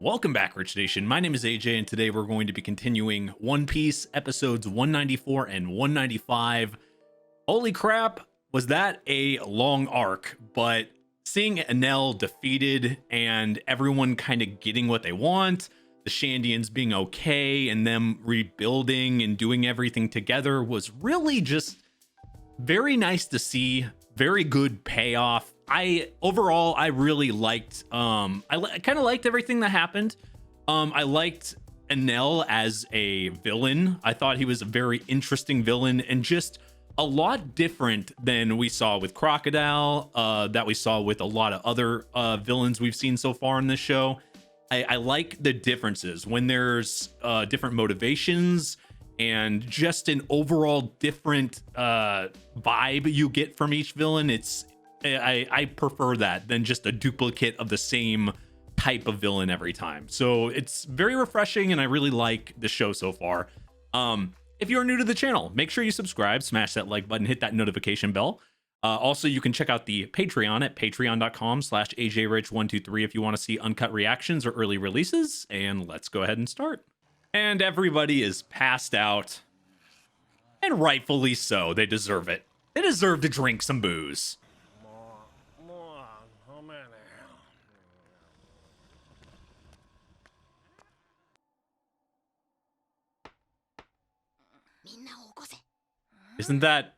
Welcome back, Rich Nation. My name is AJ, and today we're going to be continuing One Piece episodes 194 and 195. Holy crap, was that a long arc, but seeing Enel defeated and everyone kind of getting what they want, the Shandians being okay, and them rebuilding and doing everything together was really just very nice to see. Very good payoff. Overall I really liked kind of liked everything that happened. I liked Enel as a villain. I thought he was a very interesting villain and just a lot different than we saw with Crocodile, that we saw with a lot of other villains we've seen so far in this show. I like the differences when there's different motivations and just an overall different vibe you get from each villain. I prefer that than just a duplicate of the same type of villain every time. So it's very refreshing and I really like the show so far. If you're new to the channel, make sure you subscribe, smash that like button, hit that notification bell. Also, you can check out the Patreon at patreon.com/ajrich123 if you want to see uncut reactions or early releases. And let's go ahead and start. And everybody is passed out. And rightfully so. They deserve it. They deserve to drink some booze. Isn't that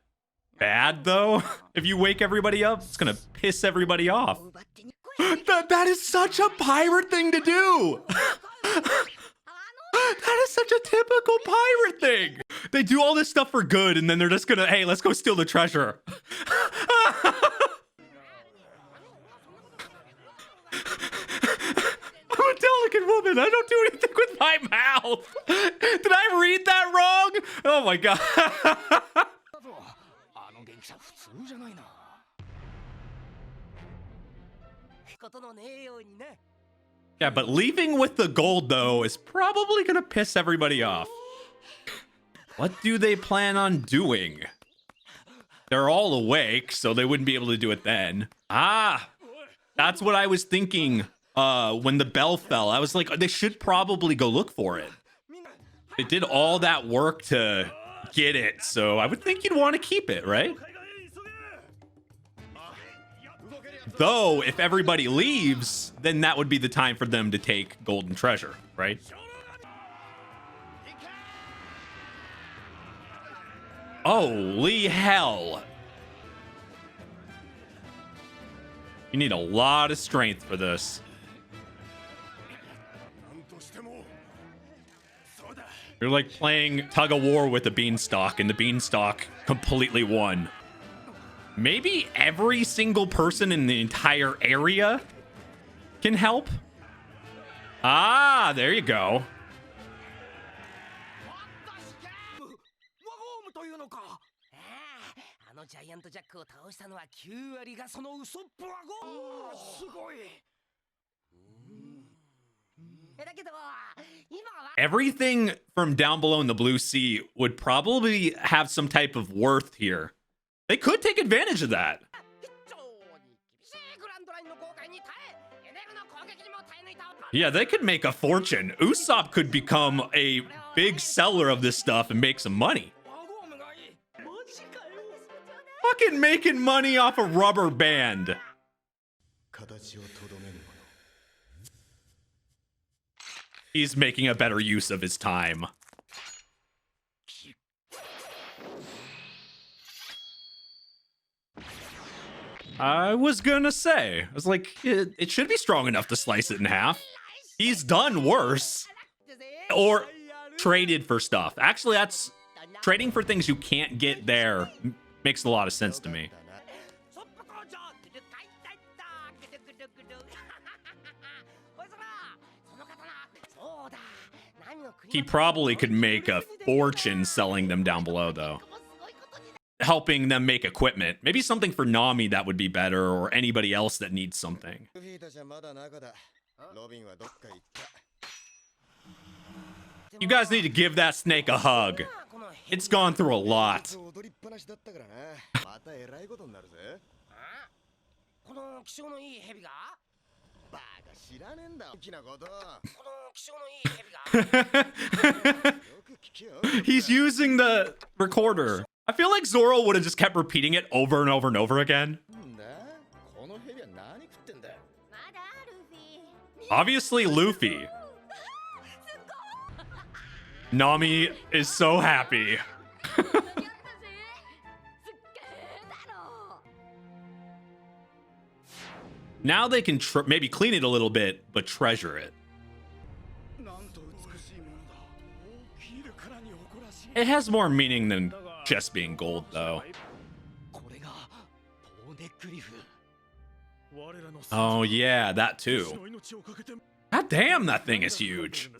bad, though? If you wake everybody up, it's gonna piss everybody off. That is such a pirate thing to do! That is such a typical pirate thing! They do all this stuff for good, and then they're just gonna, hey, let's go steal the treasure. I'm a delicate woman. I don't do anything with my mouth. Did I read that wrong? Oh my god. Yeah, but leaving with the gold, though, is probably gonna piss everybody off. What do they plan on doing? They're all awake, so they wouldn't be able to do it then. Ah, that's what I was thinking when the bell fell. I was like, they should probably go look for it. They did all that work to get it, so I would think you'd want to keep it, right? Though, if everybody leaves, then that would be the time for them to take golden treasure, right? Holy hell. You need a lot of strength for this. You're like playing tug of war with a beanstalk, and the beanstalk completely won. Maybe every single person in the entire area can help. Ah, there you go. Everything from down below in the blue sea would probably have some type of worth here. They could take advantage of that. Yeah, they could make a fortune. Usopp could become a big seller of this stuff and make some money. Fucking making money off a rubber band. He's making a better use of his time. I was gonna say, I was like, it should be strong enough to slice it in half. He's done worse. Or traded for stuff. Actually, that's trading for things you can't get there makes a lot of sense to me. He probably could make a fortune selling them down below, though. Helping them make equipment. Maybe something for Nami that would be better, or anybody else that needs something. You guys need to give that snake a hug. It's gone through a lot. He's using the recorder. I feel like Zoro would have just kept repeating it over and over and over again. Obviously, Luffy. Nami is so happy. Now they can maybe clean it a little bit, but treasure it. It has more meaning than just being gold, though. Oh, yeah, that too. God damn, that thing is huge.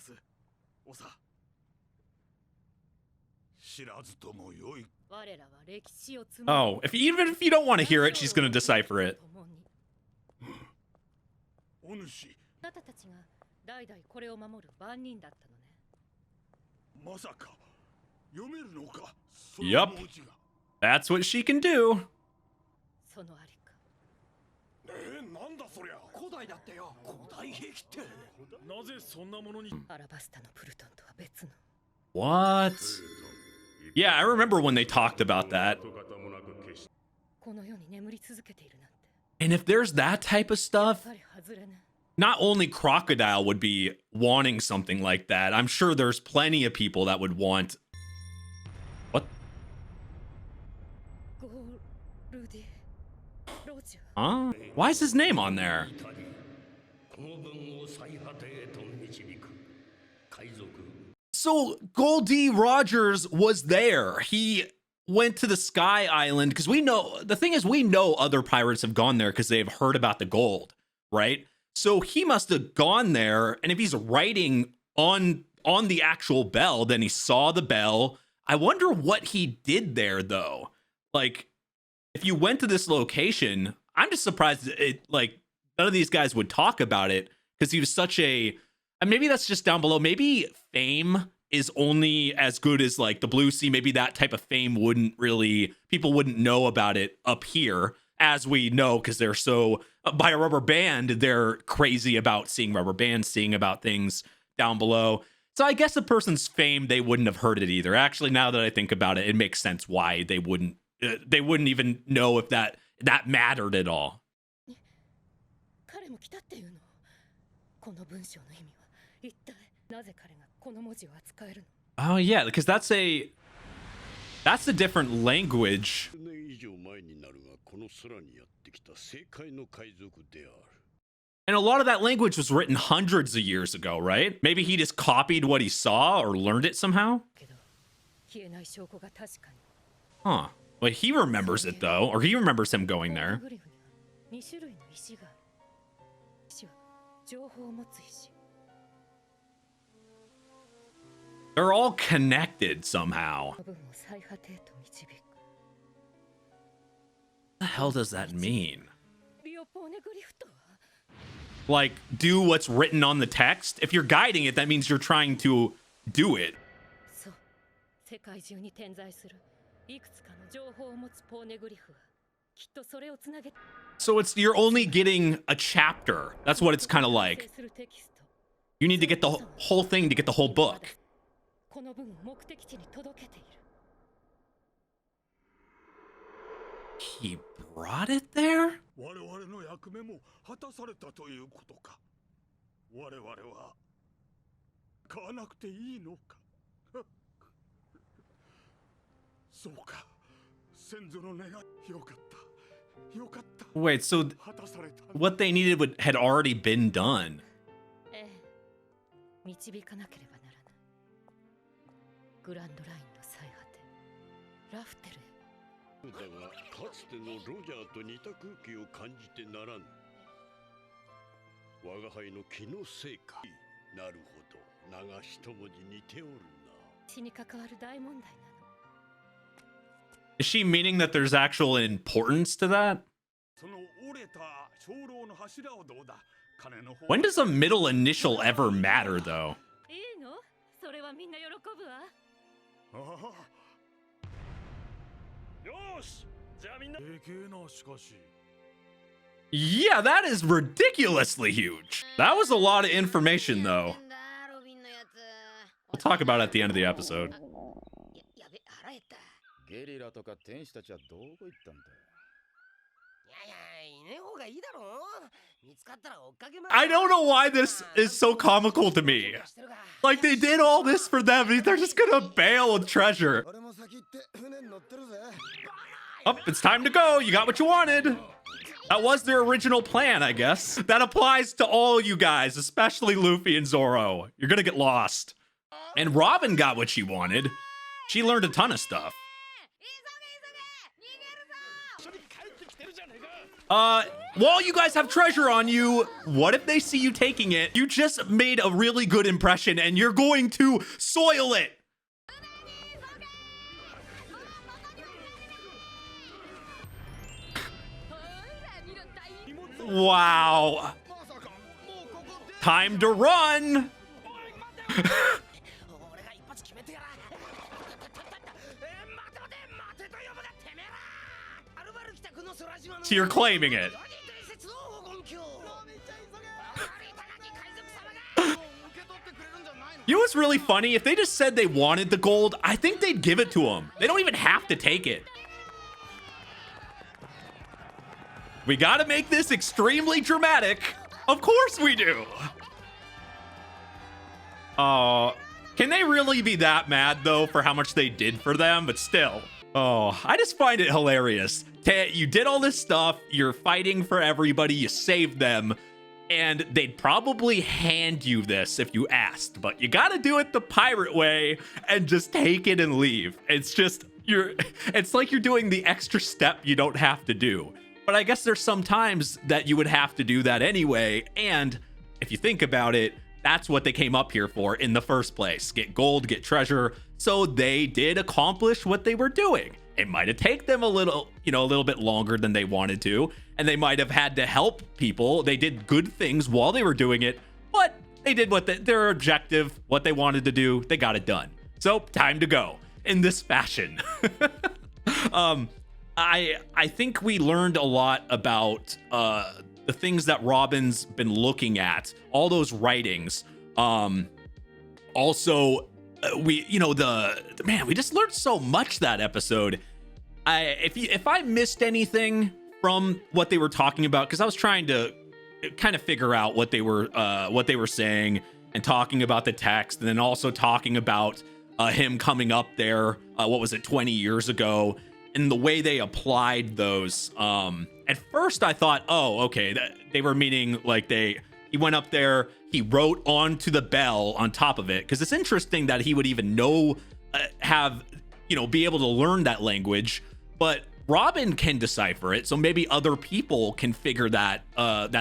Oh, even if you don't want to hear it, she's going to decipher it. Yup. That's what she can do. What? Yeah, I remember when they talked about that. And if there's that type of stuff, not only Crocodile would be wanting something like that, I'm sure there's plenty of people that would want... What? Huh? Why is his name on there? So Goldie Rogers was there. He went to the Sky Island because we know, the thing is, we know other pirates have gone there because they've heard about the gold, right? So he must have gone there, and if he's writing on the actual bell, then he saw the bell. I wonder what he did there, though. Like, if you went to this location, I'm just surprised like none of these guys would talk about it because he was such a. And maybe that's just down below. Maybe fame is only as good as like the Blue Sea. Maybe that type of fame wouldn't really, people wouldn't know about it up here, as we know, because they're so, by a rubber band, they're crazy about seeing rubber bands, seeing about things down below. So I guess a person's fame, they wouldn't have heard it either. Actually, now that I think about it, it makes sense why they wouldn't even know if that mattered at all. Oh yeah, because that's a different language. And a lot of that language was written hundreds of years ago, right? Maybe he just copied what he saw or learned it somehow. Huh. Well, he remembers it though, or he remembers him going there. They're all connected somehow. What the hell does that mean? Like, do what's written on the text? If you're guiding it, that means you're trying to do it. So you're only getting a chapter. That's what it's kind of like. You need to get the whole thing to get the whole book. He brought it there? Wait, so what they needed had already been done. Is she meaning that there's actual importance to that? When does a middle initial ever matter, though? Yeah, that is ridiculously huge. That was a lot of information, though. We'll talk about it at the end of the episode. I don't know why this is so comical to me. Like, they did all this for them, and they're just gonna bail with treasure. Oh, it's time to go. You got what you wanted. That was their original plan, I guess. That applies to all you guys, especially Luffy and Zoro. You're gonna get lost. And Robin got what she wanted. She learned a ton of stuff. While you guys have treasure on you, what if they see you taking it? You just made a really good impression and you're going to soil it. Wow. Time to run. So you're claiming it. You know what's really funny? If they just said they wanted the gold, I think they'd give it to them. They don't even have to take it. We gotta make this extremely dramatic. Of course we do. Can they really be that mad, though, for how much they did for them? But still. Oh, I just find it hilarious. You did all this stuff. You're fighting for everybody. You saved them. And they'd probably hand you this if you asked. But you gotta do it the pirate way and just take it and leave. It's just, it's like you're doing the extra step you don't have to do. But I guess there's some times that you would have to do that anyway. And if you think about it, that's what they came up here for in the first place. Get gold, get treasure. So they did accomplish what they were doing. It might have taken them a little bit longer than they wanted to. And they might have had to help people. They did good things while they were doing it. But they did what their objective, what they wanted to do. They got it done. So time to go in this fashion. I think we learned a lot about the things that Robin's been looking at, all those writings. Also, we just learned so much that episode. If I missed anything from what they were talking about, because I was trying to kind of figure out what they were saying and talking about the text, and then also talking about him coming up there, 20 years ago, and the way they applied those. At first I thought, oh, okay, that they were meaning like he went up there, he wrote onto the bell on top of it, because it's interesting that he would even be able to learn that language, but Robin can decipher it, so maybe other people can figure that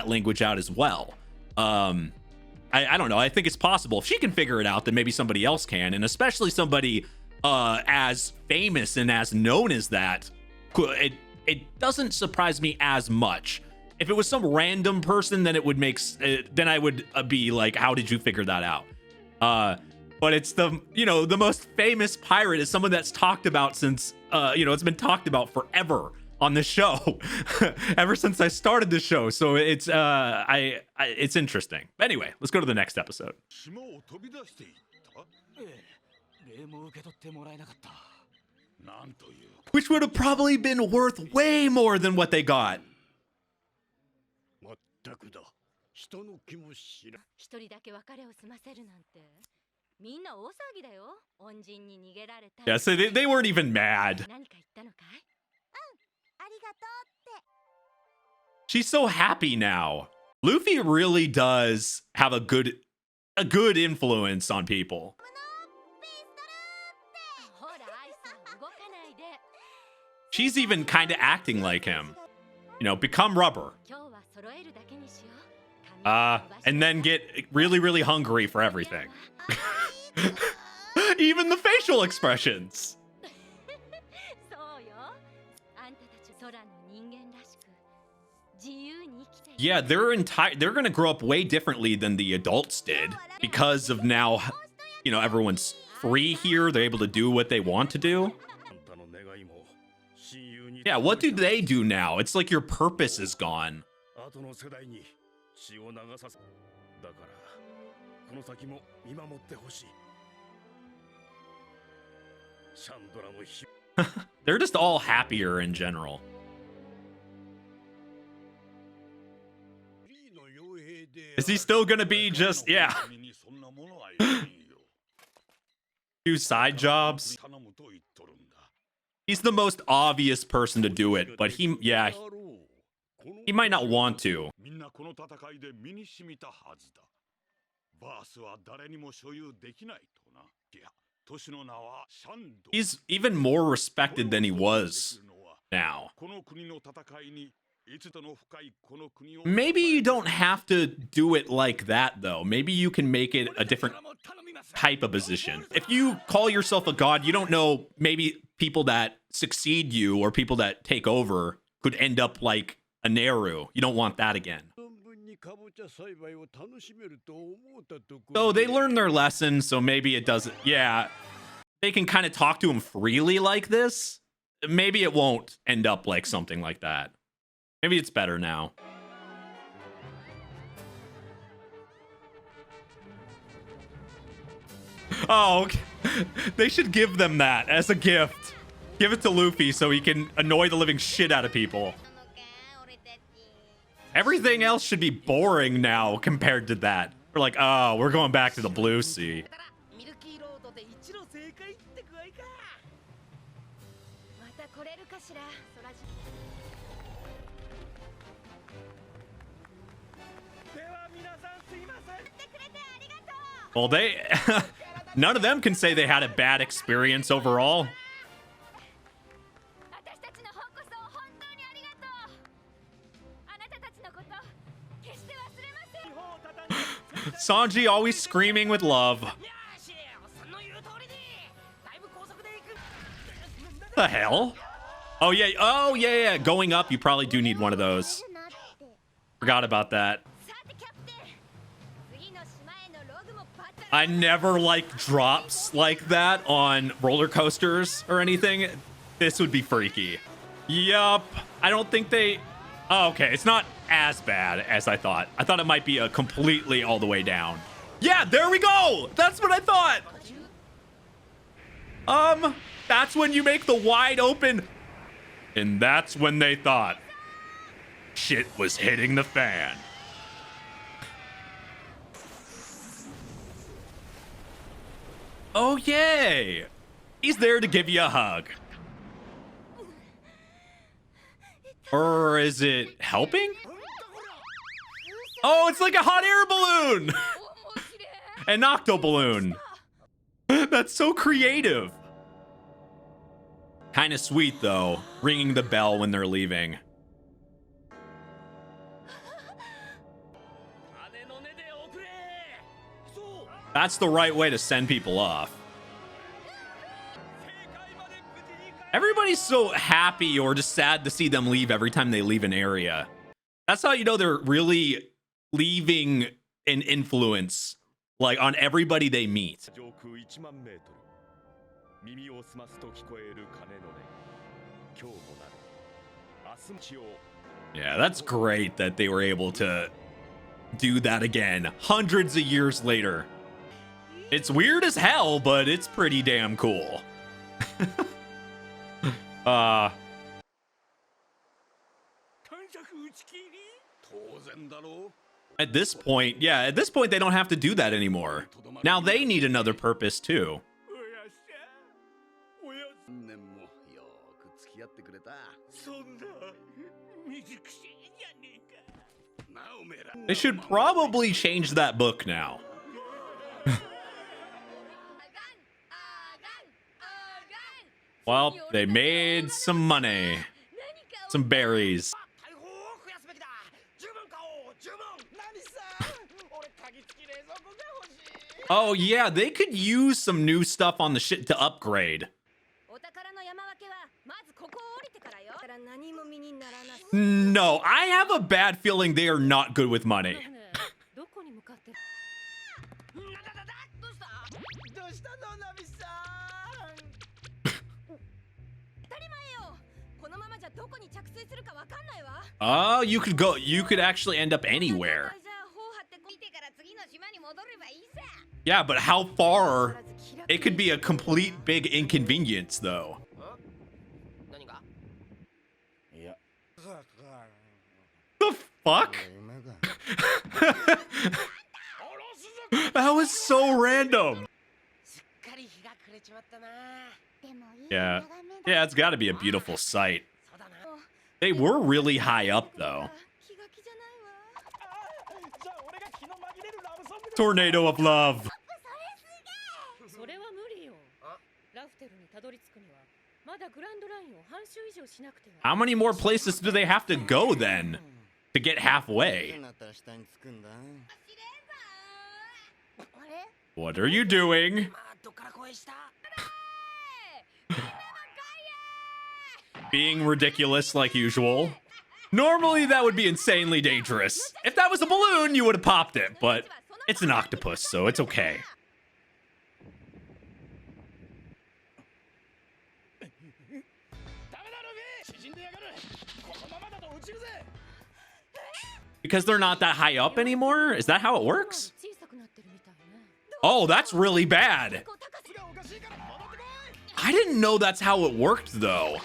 language out as well. I don't know. I think it's possible. If she can figure it out, then maybe somebody else can, and especially somebody as famous and as known as that. It doesn't surprise me as much. If it was some random person, then then I would be like, how did you figure that out? But it's the most famous pirate is someone that's talked about since, it's been talked about forever on the show, ever since I started the show. So it's, it's interesting. Anyway, let's go to the next episode. Which would have probably been worth way more than what they got. Yeah, so they weren't even mad. She's so happy now. Luffy really does have a good influence on people. She's even kind of acting like him. Become rubber. And then get really, really hungry for everything. Even the facial expressions. Yeah, they're gonna grow up way differently than the adults did because of now, everyone's free here. They're able to do what they want to do. Yeah, what do they do now? It's like your purpose is gone. They're just all happier in general. Is he still gonna be just, yeah. Do side jobs? He's the most obvious person to do it, but he might not want to. He's even more respected than he was now. Maybe you don't have to do it like that, though. Maybe you can make it a different type of position. If you call yourself a god, you don't know, maybe people that succeed you or people that take over could end up like a Neru. You don't want that again. So they learn their lesson, so maybe it doesn't. Yeah, they can kind of talk to him freely like this. Maybe it won't end up like something like that. Maybe it's better now. Oh, okay. They should give them that as a gift. Give it to Luffy so he can annoy the living shit out of people. Everything else should be boring now compared to that. We're like, oh, we're going back to the Blue Sea. Well, none of them can say they had a bad experience overall. Sanji always screaming with love. The hell? Oh yeah. Going up, you probably do need one of those. Forgot about that. I never like drops like that on roller coasters or anything. This would be freaky. Yup. I don't think they... Oh, okay, it's not as bad as I thought. I thought it might be a completely all the way down. Yeah, there we go. That's what I thought. That's when you make the wide open. And that's when they thought shit was hitting the fan. Oh, yay! He's there to give you a hug. Or is it helping? Oh, it's like a hot air balloon! An octo balloon. That's so creative. Kind of sweet, though, ringing the bell when they're leaving. That's the right way to send people off. Everybody's so happy or just sad to see them leave every time they leave an area. That's how you know they're really leaving an influence, like, on everybody they meet. Yeah, that's great that they were able to do that again, hundreds of years later. It's weird as hell, but it's pretty damn cool. At this point, they don't have to do that anymore. Now they need another purpose too. They should probably change that book now. Well, they made some money. Some berries. Oh, yeah, they could use some new stuff on the shit to upgrade. No, I have a bad feeling they are not good with money. Oh, you could actually end up anywhere. Yeah, but how far? It could be a complete big inconvenience, though. The fuck? That was so random. Yeah, it's got to be a beautiful sight. They were really high up, though. Tornado of love. How many more places do they have to go then to get halfway? What are you doing? Being ridiculous like usual. Normally that would be insanely dangerous. If that was a balloon, you would have popped it, but it's an octopus, so it's okay. Because they're not that high up anymore? Is that how it works? Oh, that's really bad. I didn't know that's how it worked, though.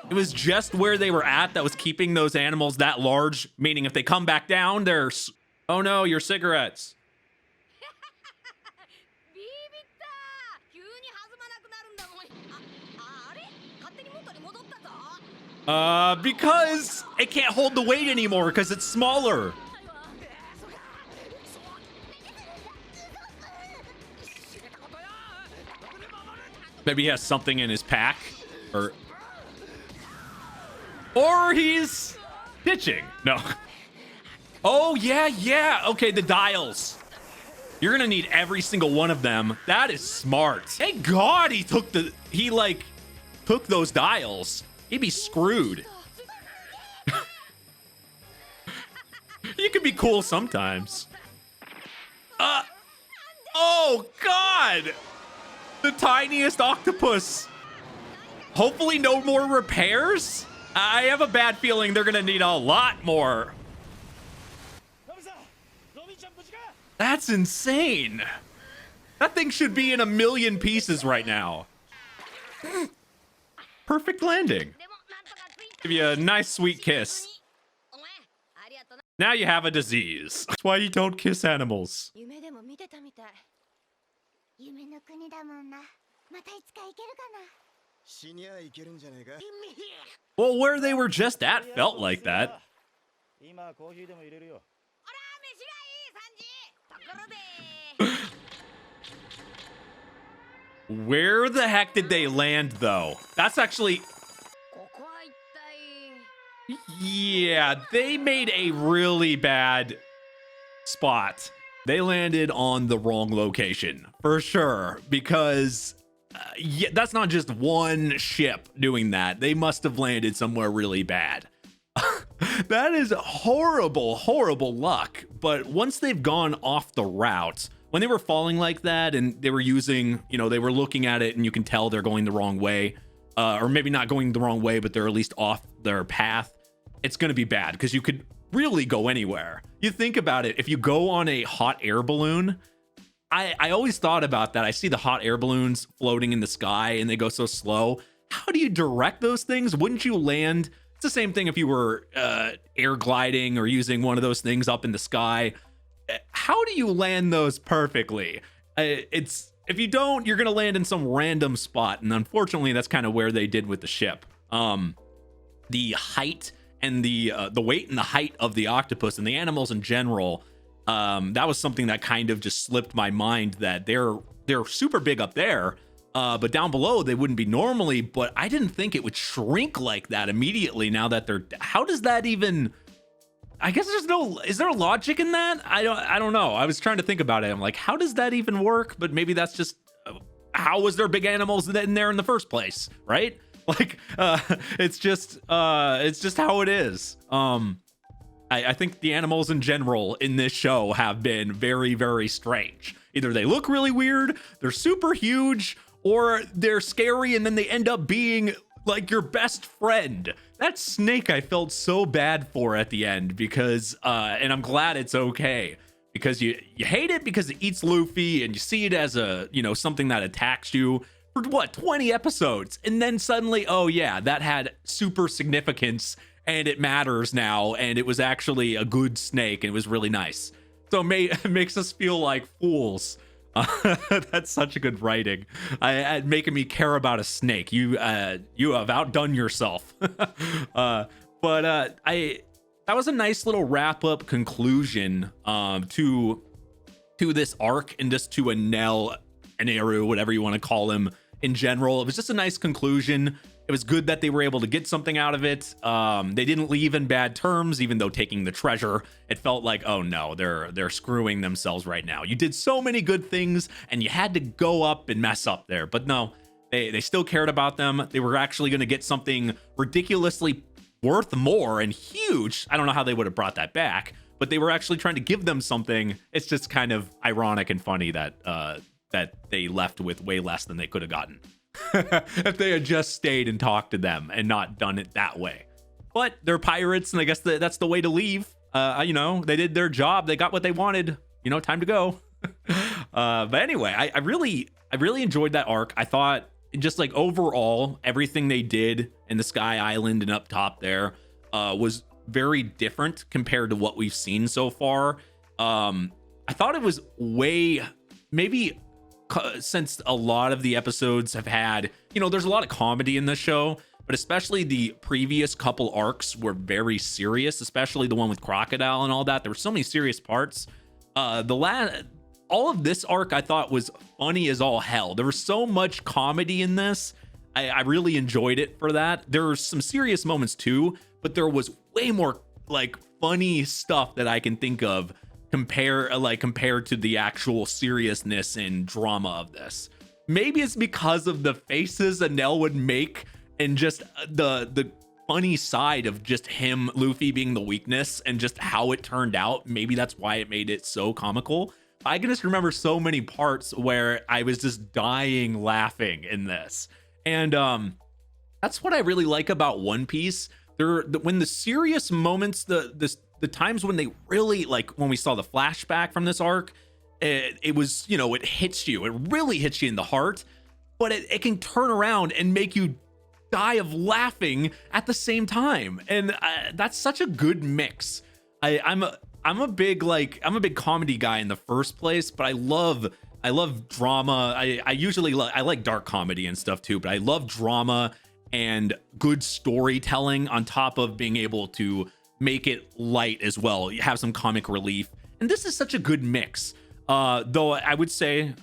It was just where they were at that was keeping those animals that large, meaning if they come back down, they're... Oh no, your cigarettes. Because it can't hold the weight anymore because it's smaller. Maybe he has something in his pack, or he's ditching. No. Oh yeah. Okay, the dials. You're gonna need every single one of them. That is smart. Thank God he took those dials. He'd be screwed. You can be cool sometimes. Oh God. The tiniest octopus. Hopefully no more repairs. I have a bad feeling they're gonna need a lot more. That's insane. That thing should be in a million pieces right now. Perfect landing. Give you a nice sweet kiss. Now you have a disease. That's why you don't kiss animals. Well, where they were just at felt like that. Where the heck did they land, though? That's actually... Yeah, they made a really bad spot. They landed on the wrong location, for sure, because yeah, that's not just one ship doing that. They must have landed somewhere really bad. That is horrible, horrible luck. But once they've gone off the route, when they were falling like that and they were using, they were looking at it and you can tell they're going the wrong way, or maybe not going the wrong way, but they're at least off their path, it's going to be bad because you could really go anywhere. You think about it, if you go on a hot air balloon, I always thought about that. I see the hot air balloons floating in the sky and they go so slow. How do you direct those things? Wouldn't you land? It's the same thing if you were air gliding or using one of those things up in the sky. How do you land those perfectly? If you don't, you're going to land in some random spot. And unfortunately, that's kind of where they did with the ship. The height and the weight and the height of the octopus and the animals in general, that was something that kind of just slipped my mind, that they're super big up there, but down below they wouldn't be normally. But I didn't think it would shrink like that immediately. Now that how does that even? I guess is there logic in that? I don't know. I was trying to think about it. I'm like, how does that even work? But maybe that's just how was there big animals in there in the first place, right? Like, it's just how it is. I think the animals in general in this show have been very, very strange. Either they look really weird, they're super huge, or they're scary and then they end up being like your best friend. That snake I felt so bad for at the end because and I'm glad it's okay, because you hate it because it eats Luffy and you see it as a, you know, something that attacks you for what, 20 episodes, and then suddenly, oh yeah, that had super significance and it matters now, and it was actually a good snake and it was really nice. So it makes us feel like fools. That's such a good writing. Making me care about a snake. You have outdone yourself. That was a nice little wrap up conclusion to this arc, and just to Enel, Eneru, whatever you want to call him in general. It was just a nice conclusion. It was good that they were able to get something out of it. They didn't leave in bad terms, even though taking the treasure, it felt like, oh no, they're screwing themselves right now. You did so many good things and you had to go up and mess up there. But no, they still cared about them. They were actually going to get something ridiculously worth more and huge. I don't know how they would have brought that back, but they were actually trying to give them something. It's just kind of ironic and funny that they left with way less than they could have gotten. If they had just stayed and talked to them and not done it that way. But they're pirates, and I guess that's the way to leave. You know, they did their job, they got what they wanted, you know, time to go. But anyway, I really enjoyed that arc. I thought just like overall everything they did in the Sky Island and up top there was very different compared to what we've seen so far. I thought it was maybe since a lot of the episodes have had, you know, there's a lot of comedy in this show, but especially the previous couple arcs were very serious, especially the one with Crocodile and all that. There were so many serious parts. All of this arc I thought was funny as all hell. There was so much comedy in this. I really enjoyed it for that. There were some serious moments too, but there was way more like funny stuff that I can think of compared to the actual seriousness and drama of this. Maybe it's because of the faces Enel would make and just the funny side of just him, Luffy being the weakness, and just how it turned out. Maybe that's why it made it so comical. I can just remember so many parts where I was just dying laughing in this. And that's what I really like about One Piece. When the serious moments, the times when they really, like when we saw the flashback from this arc, it was, you know, it hits you. It really hits you in the heart, but it can turn around and make you die of laughing at the same time. And that's such a good mix. I'm a big comedy guy in the first place, but I love drama. I like dark comedy and stuff too, but I love drama and good storytelling on top of being able to make it light as well. You have some comic relief, and this is such a good mix. Though I would say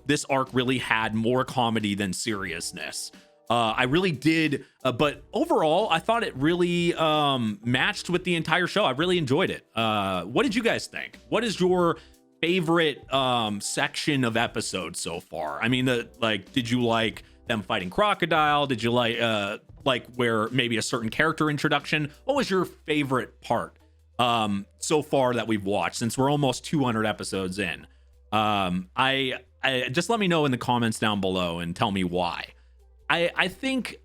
this arc really had more comedy than seriousness. I really did, but overall, I thought it really matched with the entire show. I really enjoyed it. What did you guys think? What is your favorite section of episodes so far? I mean, did you like them fighting Crocodile? Did you like where maybe a certain character introduction? What was your favorite part so far that we've watched, since we're almost 200 episodes in? I just let me know in the comments down below and tell me why. I think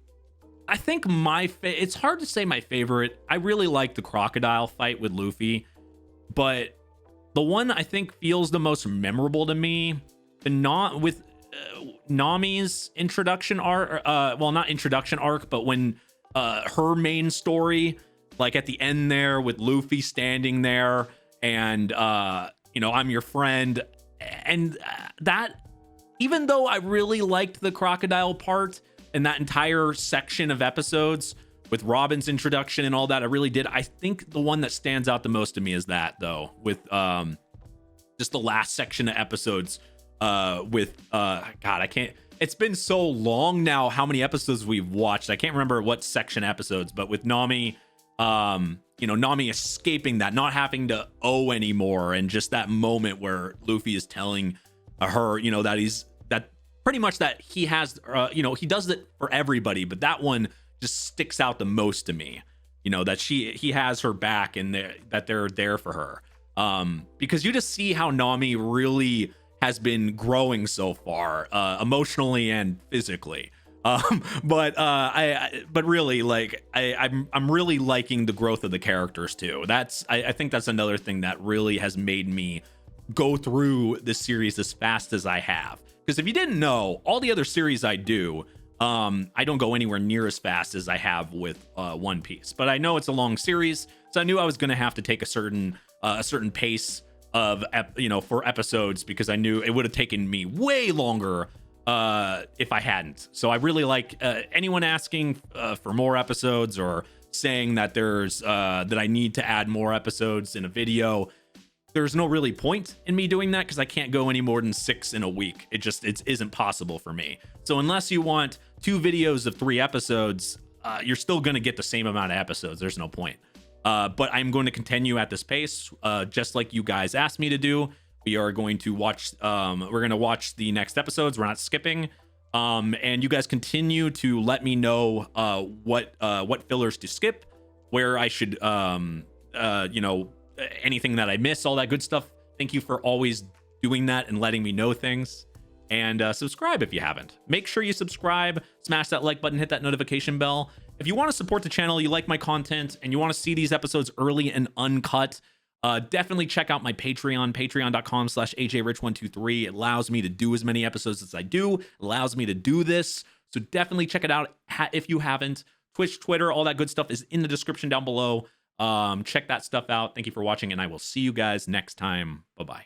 it's hard to say my favorite. I really like the Crocodile fight with Luffy, but the one I think feels the most memorable to me, with Nami's introduction arc, well, not introduction arc, but when her main story, like at the end there with Luffy standing there and you know, I'm your friend, and that, even though I really liked the Crocodile part and that entire section of episodes with Robin's introduction and all that, I really did. I think the one that stands out the most to me is that, though, with just the last section of episodes with God, I can't, it's been so long now how many episodes we've watched. I can't remember what section episodes, but with Nami, you know, Nami escaping that, not having to owe anymore, and just that moment where Luffy is telling her, you know, that pretty much that he has, you know, he does it for everybody, but that one just sticks out the most to me, you know, that he has her back and that they're there for her. Because you just see how Nami really has been growing so far, emotionally and physically. But really, like, I'm really liking the growth of the characters too. I think that's another thing that really has made me go through this series as fast as I have. Because if you didn't know, all the other series I do, I don't go anywhere near as fast as I have with One Piece. But I know it's a long series, so I knew I was going to have to take a certain pace of for episodes, because I knew it would have taken me way longer if I hadn't. So I really like anyone asking for more episodes, or saying that that I need to add more episodes in a video. There's no really point in me doing that, because I can't go any more than 6 in a week. It isn't possible for me. So unless you want 2 videos of 3 episodes, you're still going to get the same amount of episodes. There's no point. But I'm going to continue at this pace, just like you guys asked me to do. We are going to watch, we're going to watch the next episodes. We're not skipping. And you guys continue to let me know what fillers to skip, where I should, anything that I miss, all that good stuff. Thank you for always doing that and letting me know things. And subscribe if you haven't. Make sure you subscribe, smash that like button, hit that notification bell. If you want to support the channel, you like my content, and you want to see these episodes early and uncut, definitely check out my Patreon, patreon.com/ajrich123. It allows me to do as many episodes as I do. It allows me to do this. So definitely check it out if you haven't. Twitch, Twitter, all that good stuff is in the description down below. Check that stuff out. Thank you for watching, and I will see you guys next time. Bye-bye.